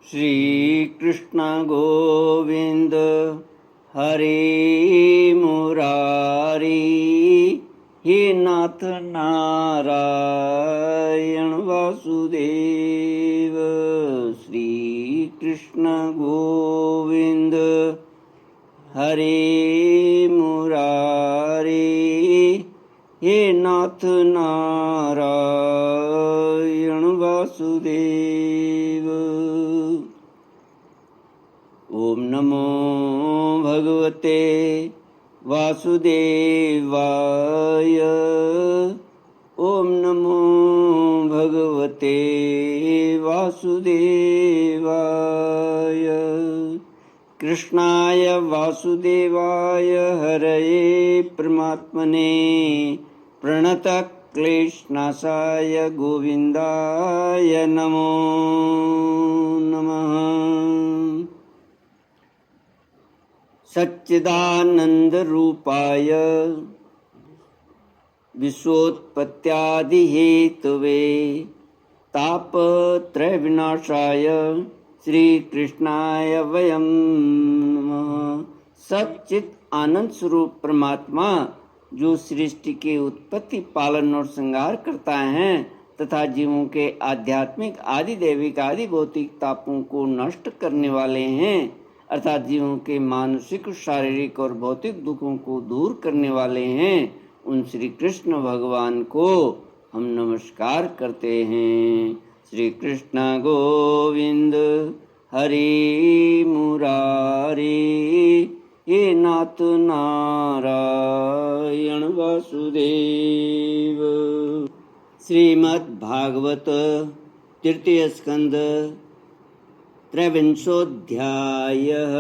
श्री कृष्ण गोविंद हरे मुरारी, हे नाथ नारायण वासुदेव। श्री कृष्ण गोविंद हरे मुरारी, हे नाथ नारायण वासुदेव। ओम नमो भगवते वासुदेवाय। ओम नमो भगवते वासुदेवाय। कृष्णाय वासुदेवाय हरये परमात्मने प्रणतक्लेशनाशाय गोविन्दाय नमो नमः। सच्चिदानन्दरूपाय विश्वोत्पत्त्यादिहेतवे तापत्रयविनाशाय श्रीकृष्णाय वयं नमः। सच्चित आनंद स्वरूप परमात्मा जो सृष्टि के उत्पत्ति, पालन और श्रृंगार करता है तथा जीवों के आध्यात्मिक आदि दैविक आदि भौतिक तापों को नष्ट करने वाले हैं, अर्थात जीवों के मानसिक, शारीरिक और भौतिक दुखों को दूर करने वाले हैं, उन श्री कृष्ण भगवान को हम नमस्कार करते हैं। श्री कृष्ण गोविंद हरि मुरारी, हे नाथ नारायण वासुदेव। श्रीमद् भागवत तृतीय स्कंद त्रैविंशोऽध्यायः।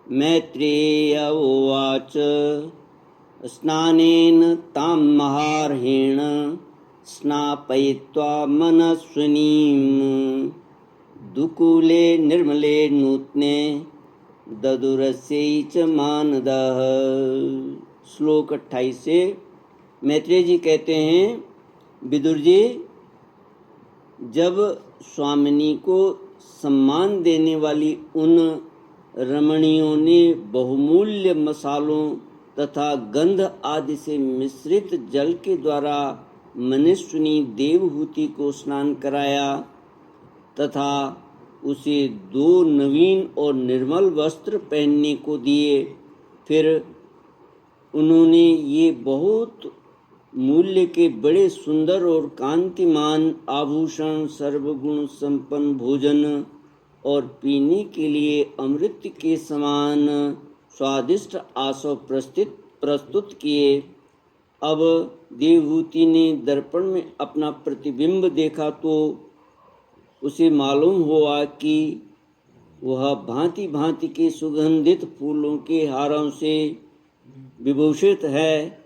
मैत्रेय उवाच स्नानेन तां महार्हेण स्नापयित्वा मनस्विनीं दुकूले निर्मले नूत्ने ददुरस्यै च मानदः। श्लोक 28 से। मैत्रेय जी कहते हैं, विदुर जी, जब स्वामिनी को सम्मान देने वाली उन रमणियों ने बहुमूल्य मसालों तथा गंध आदि से मिश्रित जल के द्वारा मनुष्यनी देवहूति को स्नान कराया तथा उसे 2 नवीन और निर्मल वस्त्र पहनने को दिए, फिर उन्होंने ये बहुत मूल्य के बड़े सुंदर और कांतिमान आभूषण, सर्वगुण संपन्न भोजन और पीने के लिए अमृत के समान स्वादिष्ट आसव प्रस्तुत किए। अब देवहूति ने दर्पण में अपना प्रतिबिंब देखा तो उसे मालूम हुआ कि वह भांति भांति के सुगंधित फूलों के हारों से विभूषित है,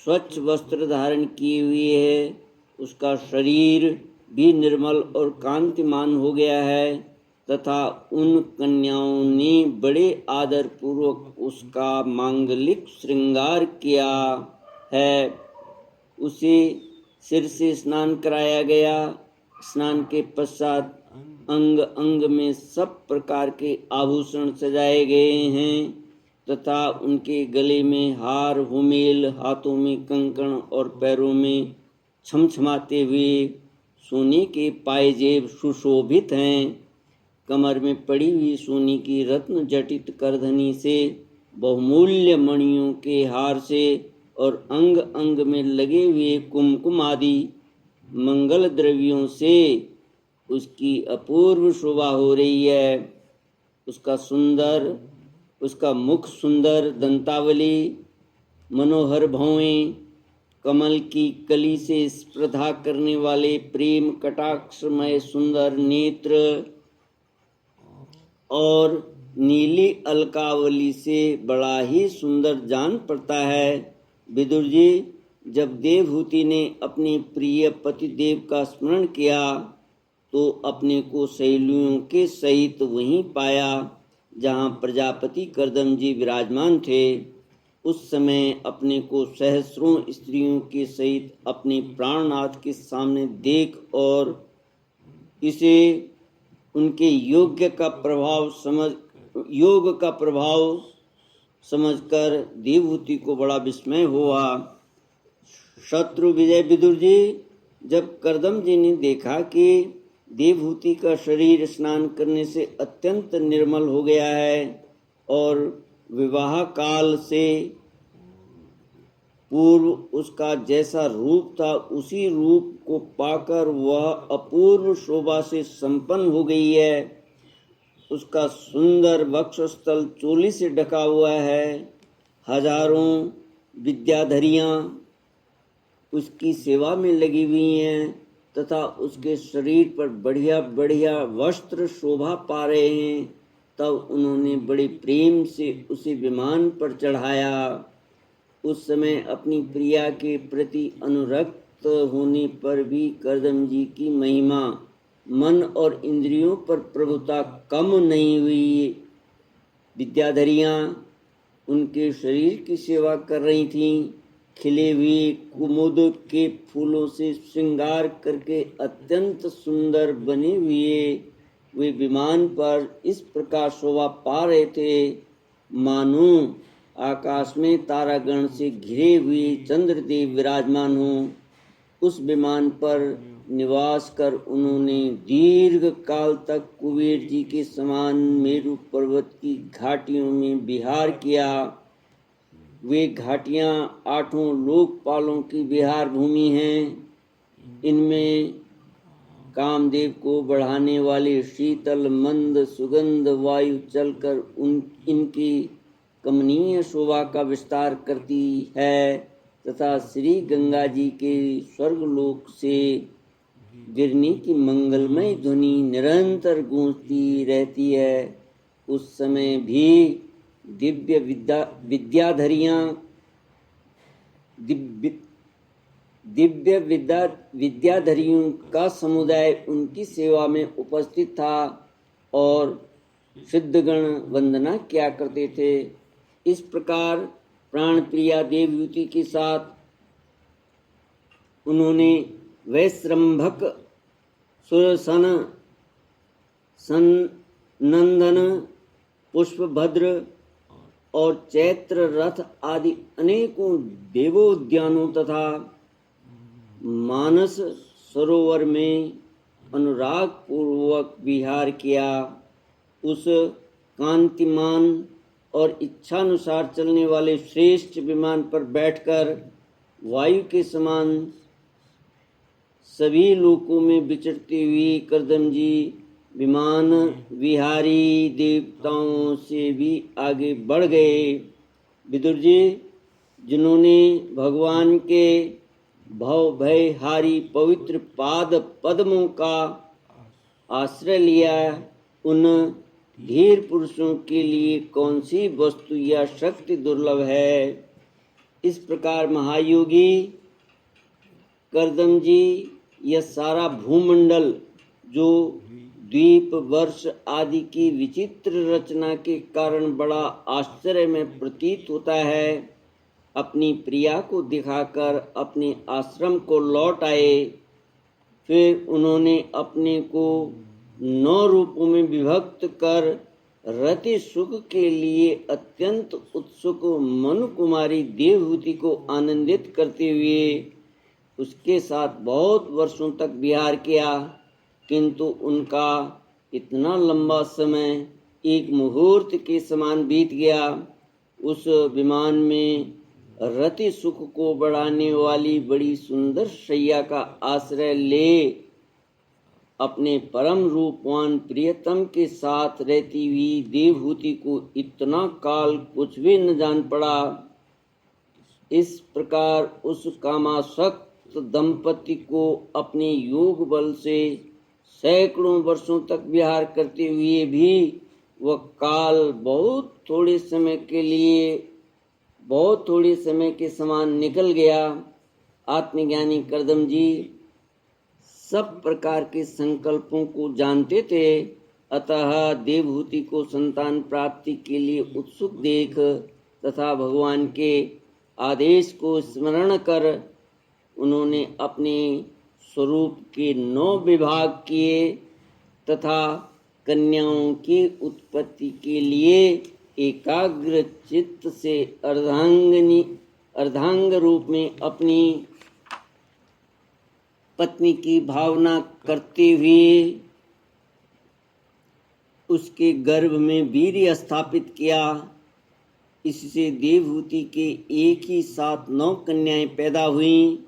स्वच्छ वस्त्र धारण किए हुए है, उसका शरीर भी निर्मल और कांतिमान हो गया है तथा उन कन्याओं ने बड़े आदर पूर्वक उसका मांगलिक श्रृंगार किया है। उसे सिर से स्नान कराया गया। स्नान के पश्चात अंग अंग में सब प्रकार के आभूषण सजाए गए हैं तथा उनके गले में हार हुमेल, हाथों में कंकण और पैरों में छमछमाते हुए सोने के पायजेब सुशोभित हैं। कमर में पड़ी हुई सोने की रत्न जटित करधनी से, बहुमूल्य मणियों के हार से और अंग अंग में लगे हुए कुमकुम आदि मंगल द्रव्यों से उसकी अपूर्व शोभा हो रही है। उसका मुख सुंदर, दंतावली, मनोहर भौएं, कमल की कली से स्पर्धा करने वाले प्रेम कटाक्षमय सुंदर नेत्र और नीली अलकावली से बड़ा ही सुंदर जान पड़ता है। विदुर जी, जब देवहूति ने अपने प्रिय पतिदेव का स्मरण किया तो अपने को सहेलियों के सहित वहीं पाया जहाँ प्रजापति कर्दम जी विराजमान थे। उस समय अपने को सहस्रों स्त्रियों के सहित अपने प्राणनाथ के सामने देख और इसे उनके योग का प्रभाव समझकर देवहूति को बड़ा विस्मय हुआ। शत्रु विजय विदुर जी, जब कर्दम जी ने देखा कि देवहूति का शरीर स्नान करने से अत्यंत निर्मल हो गया है और विवाह काल से पूर्व उसका जैसा रूप था उसी रूप को पाकर वह अपूर्व शोभा से संपन्न हो गई है, उसका सुंदर वक्षस्थल चोली से ढका हुआ है, हजारों विद्याधरियां उसकी सेवा में लगी हुई हैं तथा उसके शरीर पर बढ़िया बढ़िया वस्त्र शोभा पा रहे हैं। तब उन्होंने बड़े प्रेम से उसे विमान पर चढ़ाया। उस समय अपनी प्रिया के प्रति अनुरक्त होने पर भी कर्दम जी की महिमा, मन और इंद्रियों पर प्रभुता कम नहीं हुई। विद्याधरियां उनके शरीर की सेवा कर रही थीं। खिले हुए कुमुद के फूलों से श्रृंगार करके अत्यंत सुंदर बने हुए वे विमान पर इस प्रकार शोभा पा रहे थे मानो आकाश में तारागण से घिरे हुए चंद्रदेव विराजमान हों। उस विमान पर निवास कर उन्होंने दीर्घ काल तक कुबेर जी के समान मेरु पर्वत की घाटियों में विहार किया। वे घाटियां 8 लोकपालों की विहार भूमि हैं। इनमें कामदेव को बढ़ाने वाले शीतल मंद सुगंध वायु चलकर इनकी कमनीय शोभा का विस्तार करती है तथा श्री गंगा जी के स्वर्गलोक से गिरने की मंगलमय ध्वनि निरंतर गूंजती रहती है। उस समय भी दिव्य विद्याधरियों का समुदाय उनकी सेवा में उपस्थित था और सिद्धगण वंदना किया करते थे। इस प्रकार प्राण प्रिया देवहूति के साथ उन्होंने वैश्रम्भक, सुरसन, नंदन, पुष्पभद्र और चैत्र रथ आदि अनेकों देवोद्यानों तथा मानस सरोवर में अनुराग पूर्वक विहार किया। उस कांतिमान और इच्छानुसार चलने वाले श्रेष्ठ विमान पर बैठकर वायु के समान सभी लोकों में विचरती हुई कर्दम जी विमान विहारी देवताओं से भी आगे बढ़ गए। विदुर जी, जिन्होंने भगवान के भव भय हारी पवित्र पाद पद्मों का आश्रय लिया, उन धीर पुरुषों के लिए कौन सी वस्तु या शक्ति दुर्लभ है। इस प्रकार महायोगी कर्दम जी यह सारा भूमंडल जो द्वीप वर्ष आदि की विचित्र रचना के कारण बड़ा आश्चर्य में प्रतीत होता है, अपनी प्रिया को दिखाकर अपने आश्रम को लौट आए। फिर उन्होंने अपने को 9 रूपों में विभक्त कर रति सुख के लिए अत्यंत उत्सुक मनु कुमारी देवहूति को आनंदित करते हुए उसके साथ बहुत वर्षों तक विहार किया, किंतु उनका इतना लंबा समय एक मुहूर्त के समान बीत गया। उस विमान में रति सुख को बढ़ाने वाली बड़ी सुंदर शैया का आश्रय ले अपने परम रूपवान प्रियतम के साथ रहती हुई देवहूति को इतना काल कुछ भी न जान पड़ा। इस प्रकार उस कामासक्त दंपति को अपने योग बल से सैकड़ों वर्षों तक विहार करते हुए भी वह काल बहुत थोड़े समय के समान निकल गया। आत्मज्ञानी कर्दम जी सब प्रकार के संकल्पों को जानते थे, अतः देवहूति को संतान प्राप्ति के लिए उत्सुक देख तथा भगवान के आदेश को स्मरण कर उन्होंने अपने स्वरूप के 9 विभाग किए तथा कन्याओं की उत्पत्ति के लिए एकाग्र चित्त से अर्धांग रूप में अपनी पत्नी की भावना करते हुए उसके गर्भ में वीर्य स्थापित किया। इससे देवहूति के एक ही साथ 9 कन्याएं पैदा हुईं।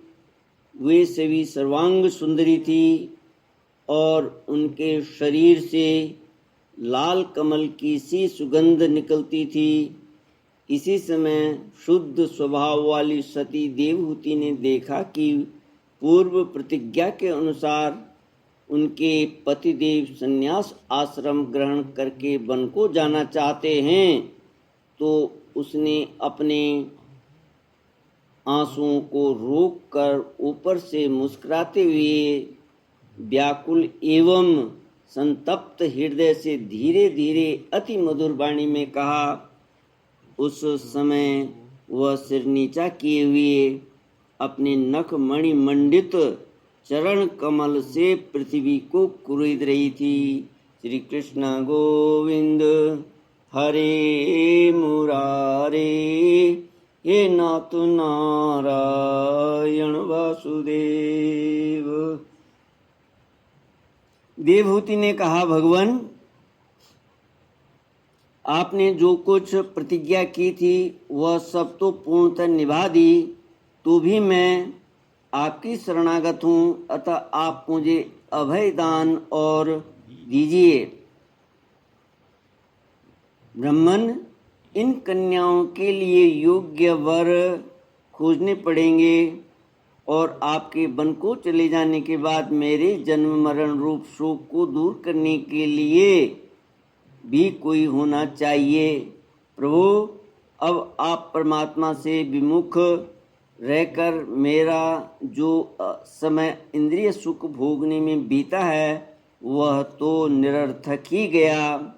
वे सभी सर्वांग सुंदरी थी और उनके शरीर से लाल कमल की सी सुगंध निकलती थी। इसी समय शुद्ध स्वभाव वाली सती देवहूति ने देखा कि पूर्व प्रतिज्ञा के अनुसार उनके पतिदेव संन्यास आश्रम ग्रहण करके वन को जाना चाहते हैं, तो उसने अपने आंसुओं को रोककर ऊपर से मुस्कुराते हुए व्याकुल एवं संतप्त हृदय से धीरे धीरे अति मधुर वाणी में कहा। उस समय वह सिर नीचा किए हुए अपने नख मणि मंडित चरण कमल से पृथ्वी को कुरेद रही थी। श्री कृष्ण गोविंद हरे मुरारे, हे नाथ नारायण वासुदेव। देवहूति ने कहा, भगवान, आपने जो कुछ प्रतिज्ञा की थी वह सब तो पूर्णतः निभा दी, तो भी मैं आपकी शरणागत हूँ, अतः आप मुझे अभय दान और दीजिए। ब्राह्मण, इन कन्याओं के लिए योग्य वर खोजने पड़ेंगे और आपके वन को चले जाने के बाद मेरे जन्म मरण रूप शोक को दूर करने के लिए भी कोई होना चाहिए। प्रभु, अब आप परमात्मा से विमुख रहकर मेरा जो समय इंद्रिय सुख भोगने में बीता है वह तो निरर्थक ही गया।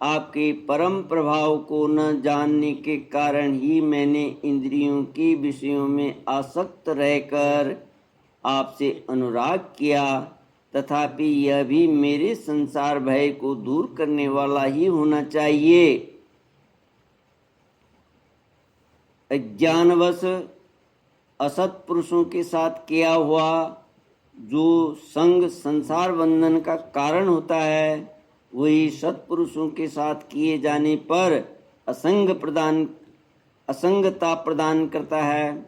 आपके परम प्रभाव को न जानने के कारण ही मैंने इंद्रियों के विषयों में आसक्त रहकर आपसे अनुराग किया, तथापि यह भी मेरे संसार भय को दूर करने वाला ही होना चाहिए। अज्ञानवश असत पुरुषों के साथ किया हुआ जो संग संसार बंधन का कारण होता है, वही सत्पुरुषों के साथ किए जाने पर असंगता प्रदान करता है।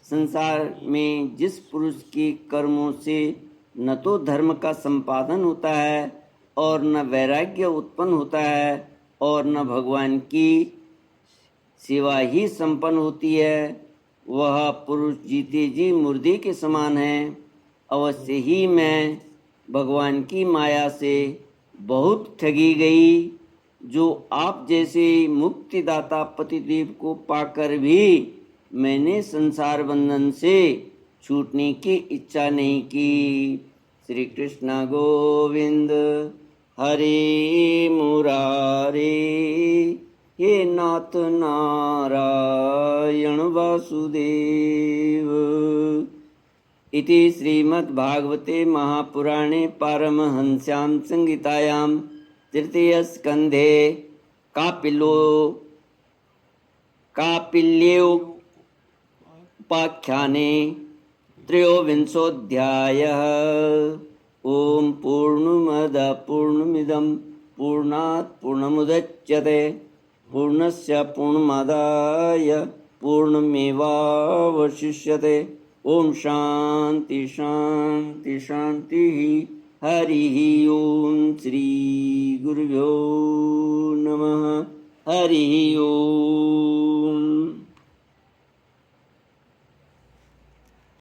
संसार में जिस पुरुष के कर्मों से न तो धर्म का संपादन होता है और न वैराग्य उत्पन्न होता है और न भगवान की सेवा ही संपन्न होती है, वह पुरुष जीते जी मुर्दे के समान है। अवश्य ही मैं भगवान की माया से बहुत ठगी गई, जो आप जैसे मुक्तिदाता पतिदेव को पाकर भी मैंने संसार बंधन से छूटने की इच्छा नहीं की। श्री कृष्ण गोविंद हरे मुरारे, हे नाथ नारायण वासुदेव। इति श्रीमद्भागवते महापुराणे पारमहंस्यां संहितायां तृतीयस्कन्धे कापिल्योपाख्याने त्रयोविंशोऽध्यायः। ॐ पूर्णमदः पूर्णमिदं पूर्णात् पूर्णमुदच्यते पूर्णस्य पूर्णमादाय पूर्णमेवावशिष्यते। ओम शांति शांति शांति। हरिः ओम। श्री गुरुभ्यो नमः। हरिः ओम।